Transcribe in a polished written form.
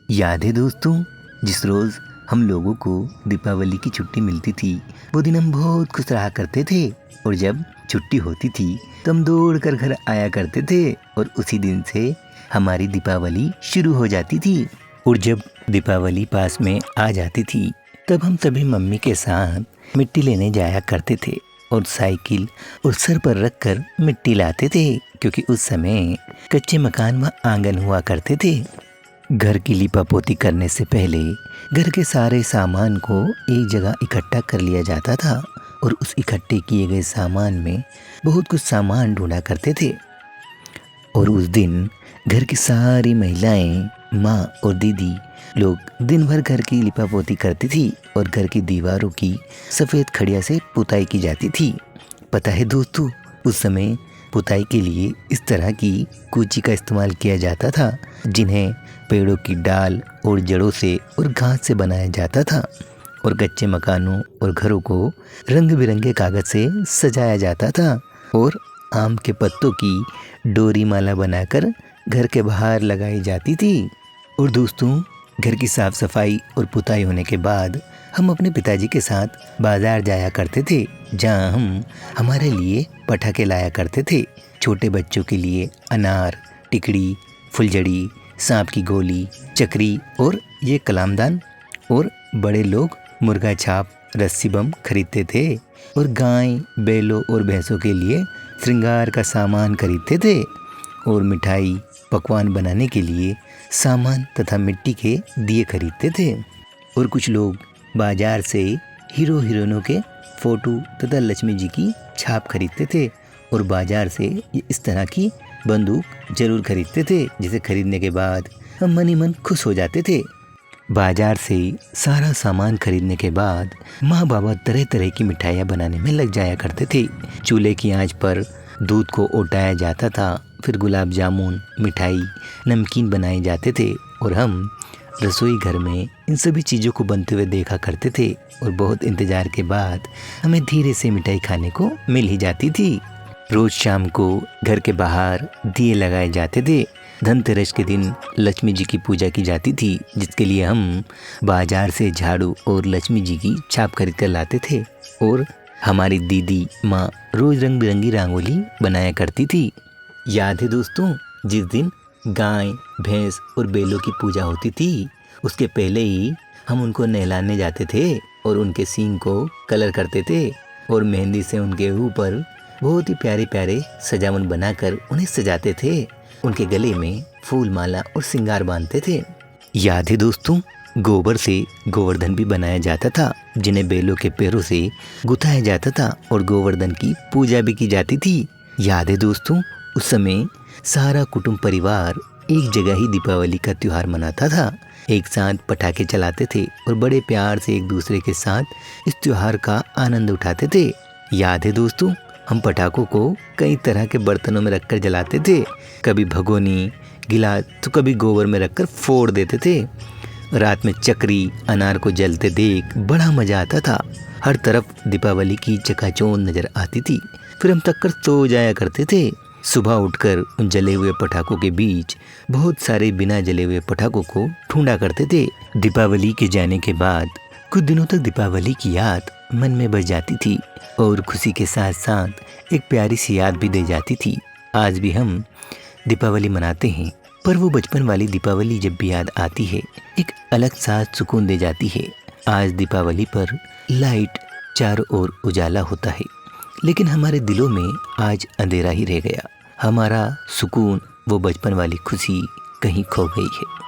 याद है दोस्तों, जिस रोज़ हम लोगों को दीपावली की छुट्टी मिलती थी वो दिन हम बहुत खुश रहा करते थे। और जब छुट्टी होती थी तो हम दौड़ कर घर आया करते थे और उसी दिन से हमारी दीपावली शुरू हो जाती थी। और जब दीपावली पास में आ जाती थी तब हम सभी मम्मी के साथ मिट्टी लेने जाया करते थे और साइकिल और सर पर रख कर मिट्टी लाते थे, क्योंकि उस समय कच्चे मकान व आंगन हुआ करते थे। घर की लिपापोती करने से पहले घर के सारे सामान को एक जगह इकट्ठा कर लिया जाता था और उस इकट्ठे किए गए सामान में बहुत कुछ सामान ढूंढा करते थे। और उस दिन घर की सारी महिलाएं, माँ और दीदी लोग दिन भर घर की लिपापोती करती थी और घर की दीवारों की सफ़ेद खड़िया से पुताई की जाती थी। पता है दोस्तों, उस समय पुताई के लिए इस तरह की कूची का इस्तेमाल किया जाता था जिन्हें पेड़ों की डाल और जड़ों से और घास से बनाया जाता था। और कच्चे मकानों और घरों को रंग बिरंगे कागज़ से सजाया जाता था और आम के पत्तों की डोरी माला बनाकर घर के बाहर लगाई जाती थी। और दोस्तों, घर की साफ़ सफाई और पुताई होने के बाद हम अपने पिताजी के साथ बाज़ार जाया करते थे, जहां हम हमारे लिए पटाखे लाया करते थे। छोटे बच्चों के लिए अनार, टिकड़ी, फुलझड़ी, सांप की गोली, चक्री और ये कलामदान। और बड़े लोग मुर्गा छाप, रस्सी बम खरीदते थे और गाय, बैलों और भैंसों के लिए श्रृंगार का सामान खरीदते थे। और मिठाई, पकवान बनाने के लिए सामान तथा मिट्टी के दिए खरीदते थे। और कुछ लोग बाजार से हीरो हीरोइनों के फ़ोटो तथा लक्ष्मी जी की छाप खरीदते थे और बाजार से इस तरह की बंदूक जरूर खरीदते थे, जिसे खरीदने के बाद हम मन ही मन खुश हो जाते थे। बाजार से सारा सामान खरीदने के बाद माँ बाबा तरह तरह की मिठाइयाँ बनाने में लग जाया करते थे। चूल्हे की आंच पर दूध को ओटाया जाता था, फिर गुलाब जामुन, मिठाई, नमकीन बनाए जाते थे और हम रसोई घर में इन सभी चीज़ों को बनते हुए देखा करते थे। और बहुत इंतज़ार के बाद हमें धीरे से मिठाई खाने को मिल ही जाती थी। रोज़ शाम को घर के बाहर दिए लगाए जाते थे। धनतेरस के दिन लक्ष्मी जी की पूजा की जाती थी, जिसके लिए हम बाजार से झाड़ू और लक्ष्मी जी की छाप खरीद कर लाते थे। और हमारी दीदी माँ रोज़ रंग बिरंगी रंगोली बनाया करती थी। याद है दोस्तों, जिस दिन गाय, भैंस और बैलों की पूजा होती थी उसके पहले ही हम उनको नहलाने जाते थे और उनके सींग को कलर करते थे और मेहंदी से उनके ऊपर बहुत ही प्यारे प्यारे सजावट बनाकर उन्हें सजाते थे। उनके गले में फूल माला और श्रृंगार बांधते थे। याद है दोस्तों, गोबर से गोवर्धन भी बनाया जाता था, जिन्हें बैलों के पैरों से गुथाया जाता था और गोवर्धन की पूजा भी की जाती थी। याद है दोस्तों, उस समय सारा कुटुंब परिवार एक जगह ही दीपावली का त्योहार मनाता था। एक साथ पटाखे चलाते थे और बड़े प्यार से एक दूसरे के साथ इस त्योहार का आनंद उठाते थे। याद है दोस्तों, हम पटाखों को कई तरह के बर्तनों में रखकर जलाते थे, कभी भगोनी, गिलास तो कभी गोबर में रखकर फोड़ देते थे। रात में चक्री, अनार को जलते देख बड़ा मजा आता था। हर तरफ दीपावली की चकाचौंध नजर आती थी। फिर हम थक कर सो जाया करते थे। सुबह उठकर उन जले हुए पटाखों के बीच बहुत सारे बिना जले हुए पटाखों को ढूंढा करते थे। दीपावली के जाने के बाद कुछ दिनों तक दीपावली की याद मन में बस जाती थी और खुशी के साथ साथ एक प्यारी सी याद भी दे जाती थी। आज भी हम दीपावली मनाते हैं, पर वो बचपन वाली दीपावली जब भी याद आती है एक अलग सा सुकून दे जाती है। आज दीपावली पर लाइट चारों ओर उजाला होता है, लेकिन हमारे दिलों में आज अंधेरा ही रह गया। हमारा सुकून, वो बचपन वाली खुशी कहीं खो गई है।